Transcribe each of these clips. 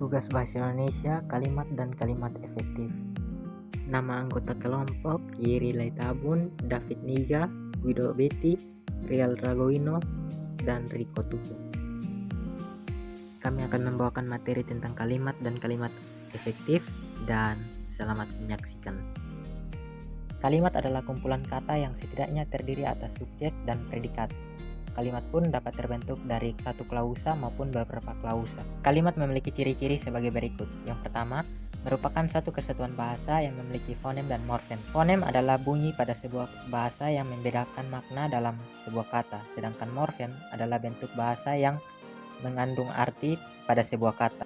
Tugas Bahasa Indonesia, kalimat dan kalimat efektif. Nama anggota kelompok: Yeri Laitabun, David Niga, Guido Betty, Rial Ragoino, dan Riko Tuku. Kami akan membawakan materi tentang kalimat dan kalimat efektif, dan selamat menyaksikan. Kalimat adalah kumpulan kata yang setidaknya terdiri atas subjek dan predikat. Kalimat pun dapat terbentuk dari satu klausa maupun beberapa klausa. Kalimat memiliki ciri-ciri sebagai berikut. Yang pertama, merupakan satu kesatuan bahasa yang memiliki fonem dan morfem. Fonem adalah bunyi pada sebuah bahasa yang membedakan makna dalam sebuah kata, sedangkan morfem adalah bentuk bahasa yang mengandung arti pada sebuah kata.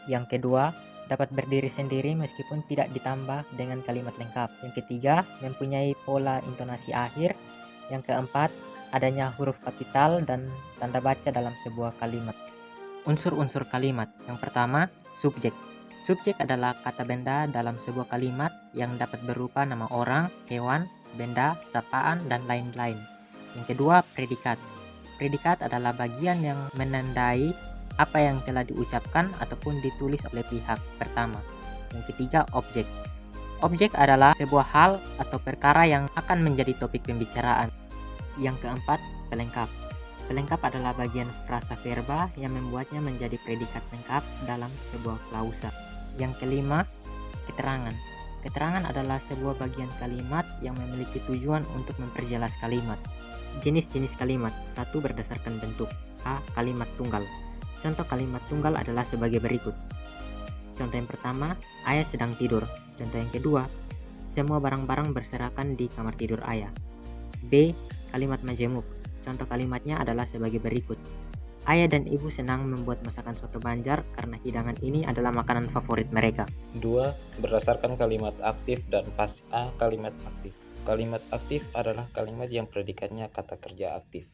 Yang kedua, dapat berdiri sendiri meskipun tidak ditambah dengan kalimat lengkap. Yang ketiga, mempunyai pola intonasi akhir. Yang keempat, adanya huruf kapital dan tanda baca dalam sebuah kalimat. Unsur-unsur kalimat. Yang pertama, subjek. Subjek adalah kata benda dalam sebuah kalimat yang dapat berupa nama orang, hewan, benda, sapaan, dan lain-lain. Yang kedua, predikat. Predikat adalah bagian yang menandai apa yang telah diucapkan ataupun ditulis oleh pihak pertama. Yang ketiga, objek. Objek adalah sebuah hal atau perkara yang akan menjadi topik pembicaraan. Yang keempat, pelengkap. Pelengkap adalah bagian frasa verba yang membuatnya menjadi predikat lengkap dalam sebuah klausa. Yang kelima, keterangan. Keterangan adalah sebuah bagian kalimat yang memiliki tujuan untuk memperjelas kalimat. Jenis-jenis kalimat. 1. Berdasarkan bentuk. A. Kalimat tunggal. Contoh kalimat tunggal adalah sebagai berikut. Contoh yang pertama, ayah sedang tidur. Contoh yang kedua, semua barang-barang berserakan di kamar tidur ayah. B. Kalimat majemuk. Contoh kalimatnya adalah sebagai berikut. Ayah dan ibu senang membuat masakan soto Banjar karena hidangan ini adalah makanan favorit mereka. 2. Berdasarkan kalimat aktif dan pasif. A. Kalimat aktif. Kalimat aktif adalah kalimat yang predikatnya kata kerja aktif.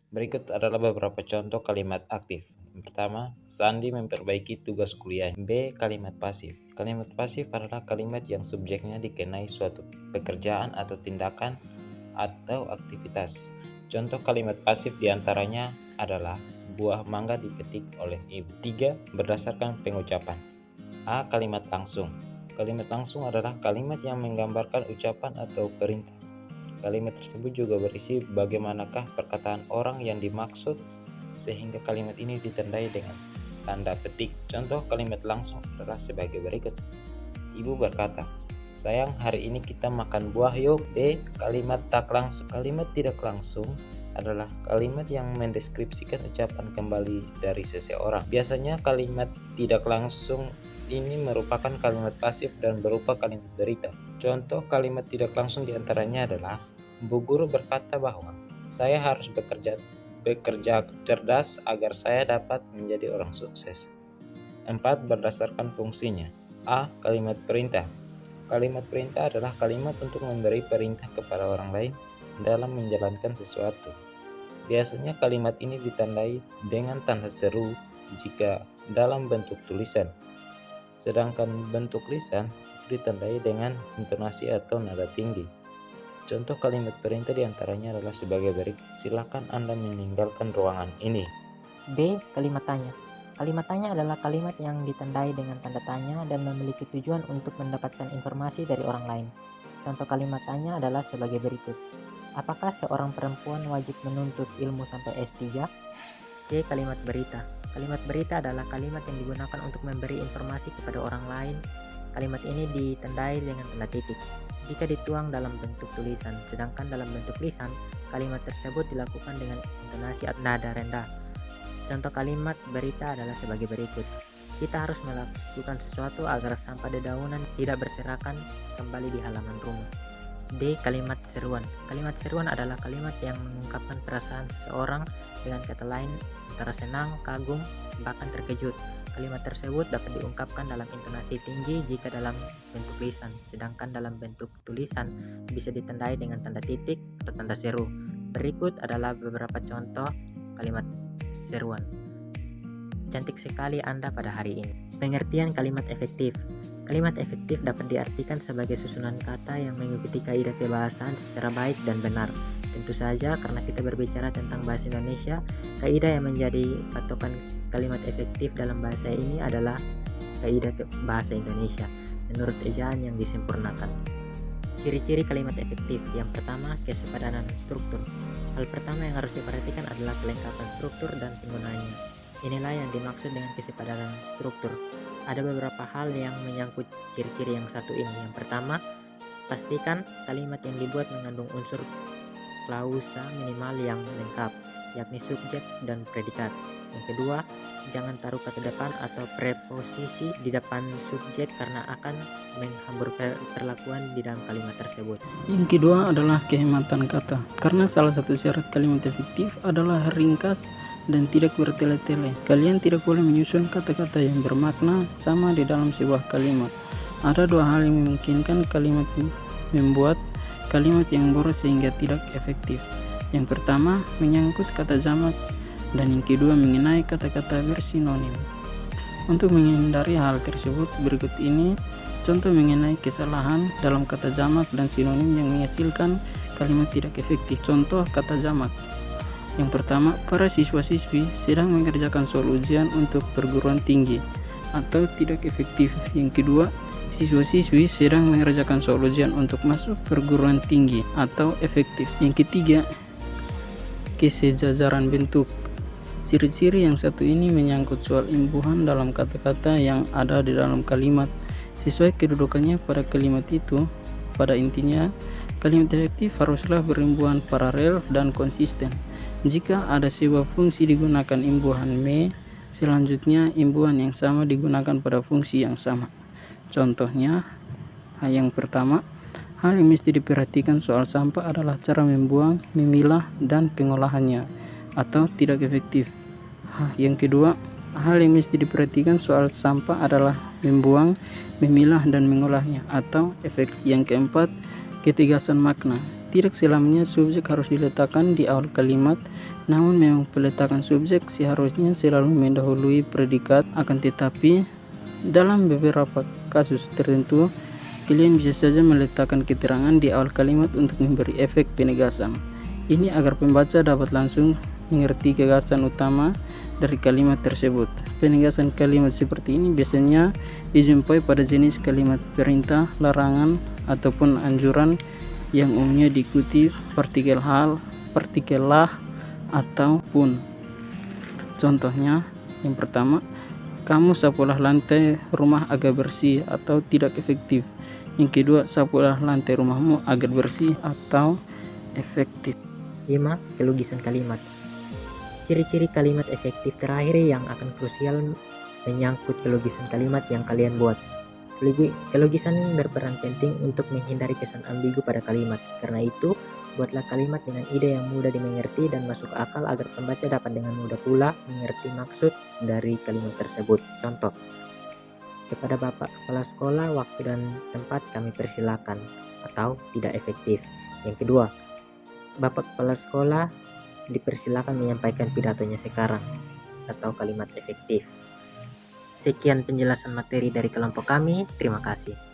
Berikut adalah beberapa contoh kalimat aktif. Yang pertama, Sandi memperbaiki tugas kuliah. B. Kalimat pasif. Kalimat pasif adalah kalimat yang subjeknya dikenai suatu pekerjaan atau tindakan atau aktivitas. Contoh kalimat pasif diantaranya adalah buah mangga dipetik oleh ibu. 3. Berdasarkan pengucapan. A. Kalimat langsung. Kalimat langsung adalah kalimat yang menggambarkan ucapan atau perintah. Kalimat tersebut juga berisi bagaimanakah perkataan orang yang dimaksud, sehingga kalimat ini ditandai dengan tanda petik. Contoh kalimat langsung adalah sebagai berikut. Ibu berkata, sayang, hari ini kita makan buah yuk. B. Kalimat tak langsung. Kalimat tidak langsung adalah kalimat yang mendeskripsikan ucapan kembali dari seseorang. Biasanya kalimat tidak langsung ini merupakan kalimat pasif dan berupa kalimat berita. Contoh kalimat tidak langsung diantaranya adalah, Bu Guru berkata bahwa saya harus bekerja cerdas agar saya dapat menjadi orang sukses. 4. Berdasarkan fungsinya. A. Kalimat perintah. Kalimat perintah adalah kalimat untuk memberi perintah kepada orang lain dalam menjalankan sesuatu. Biasanya kalimat ini ditandai dengan tanda seru jika dalam bentuk tulisan. Sedangkan bentuk lisan ditandai dengan intonasi atau nada tinggi. Contoh kalimat perintah diantaranya adalah sebagai berikut. Silakan Anda meninggalkan ruangan ini. B. Kalimat tanya. Kalimat tanya adalah kalimat yang ditandai dengan tanda tanya dan memiliki tujuan untuk mendapatkan informasi dari orang lain. Contoh kalimat tanya adalah sebagai berikut. Apakah seorang perempuan wajib menuntut ilmu sampai S3? C. Kalimat berita. Kalimat berita adalah kalimat yang digunakan untuk memberi informasi kepada orang lain. Kalimat ini ditandai dengan tanda titik jika dituang dalam bentuk tulisan, sedangkan dalam bentuk lisan, kalimat tersebut dilakukan dengan intonasi atau nada rendah. Contoh kalimat berita adalah sebagai berikut. Kita harus melakukan sesuatu agar sampah dedaunan tidak berserakan kembali di halaman rumah. D. Kalimat seruan. Kalimat seruan adalah kalimat yang mengungkapkan perasaan seseorang dengan kata lain antara senang, kagum, bahkan terkejut. Kalimat tersebut dapat diungkapkan dalam intonasi tinggi jika dalam bentuk lisan, sedangkan dalam bentuk tulisan bisa ditandai dengan tanda titik atau tanda seru. Berikut adalah beberapa contoh kalimat seruan. Cantik sekali Anda pada hari ini. Pengertian kalimat efektif. Kalimat efektif dapat diartikan sebagai susunan kata yang mengikuti kaidah kebahasaan secara baik dan benar. Tentu saja karena kita berbicara tentang bahasa Indonesia, kaidah yang menjadi patokan kalimat efektif dalam bahasa ini adalah kaidah bahasa Indonesia menurut ejaan yang disempurnakan. Ciri-ciri kalimat efektif. Yang pertama, kesepadanan struktur. Hal pertama yang harus diperhatikan adalah kelengkapan struktur dan penggunaannya. Inilah yang dimaksud dengan kesepadanan struktur. Ada beberapa hal yang menyangkut ciri-ciri yang satu ini. Yang pertama, pastikan kalimat yang dibuat mengandung unsur klausa minimal yang lengkap, yakni subjek dan predikat. Yang kedua, jangan taruh kata depan atau preposisi di depan subjek karena akan menghambur perlakuan di dalam kalimat tersebut. Yang kedua adalah kehematan kata, karena salah satu syarat kalimat efektif adalah ringkas dan tidak bertele-tele. Kalian tidak boleh menyusun kata-kata yang bermakna sama di dalam sebuah kalimat. Ada dua hal yang memungkinkan kalimat membuat kalimat yang boros sehingga tidak efektif. Yang pertama menyangkut kata jamak dan yang kedua mengenai kata-kata bersinonim. Untuk menghindari hal tersebut, berikut ini contoh mengenai kesalahan dalam kata jamak dan sinonim yang menghasilkan kalimat tidak efektif. Contoh kata jamak. Yang pertama, para siswa-siswi sedang mengerjakan soal ujian untuk perguruan tinggi atau tidak efektif. Yang kedua, siswa-siswi sedang mengerjakan soal ujian untuk masuk perguruan tinggi atau efektif. Yang ketiga, kesejajaran bentuk. Ciri-ciri yang satu ini menyangkut soal imbuhan dalam kata-kata yang ada di dalam kalimat sesuai kedudukannya pada kalimat itu. Pada intinya, kalimat efektif haruslah berimbuhan paralel dan konsisten. Jika ada sebuah fungsi digunakan imbuhan me, selanjutnya imbuhan yang sama digunakan pada fungsi yang sama. Contohnya, yang pertama, hal yang mesti diperhatikan soal sampah adalah cara membuang, memilah, dan pengolahannya atau tidak efektif. Yang kedua, hal yang mesti diperhatikan soal sampah adalah membuang, memilah, dan mengolahnya atau efek. Yang keempat, ketegasan makna. Tidak selamanya subjek harus diletakkan di awal kalimat, namun memang peletakan subjek seharusnya selalu mendahului predikat. Akan tetapi, dalam beberapa kasus tertentu, kalian bisa saja meletakkan keterangan di awal kalimat untuk memberi efek penegasan. Ini agar pembaca dapat langsung mengerti gagasan utama dari kalimat tersebut. Penegasan kalimat seperti ini biasanya dijumpai pada jenis kalimat perintah, larangan, ataupun anjuran yang umumnya diikuti partikel hal, partikel lah, ataupun. Contohnya, yang pertama, kamu sapulah lantai rumah agar bersih atau tidak efektif. Yang kedua, sapulah lantai rumahmu agar bersih atau efektif. 5. Kelogisan kalimat. Ciri-ciri kalimat efektif terakhir yang akan krusial menyangkut kelogisan kalimat yang kalian buat. Kelogisan berperan penting untuk menghindari kesan ambigu pada kalimat. Karena itu, buatlah kalimat dengan ide yang mudah dimengerti dan masuk akal agar pembaca dapat dengan mudah pula mengerti maksud dari kalimat tersebut. Contoh, kepada Bapak Kepala Sekolah waktu dan tempat kami persilakan atau tidak efektif. Yang kedua, Bapak Kepala Sekolah dipersilakan menyampaikan pidatonya sekarang atau kalimat efektif. Sekian penjelasan materi dari kelompok kami. Terima kasih.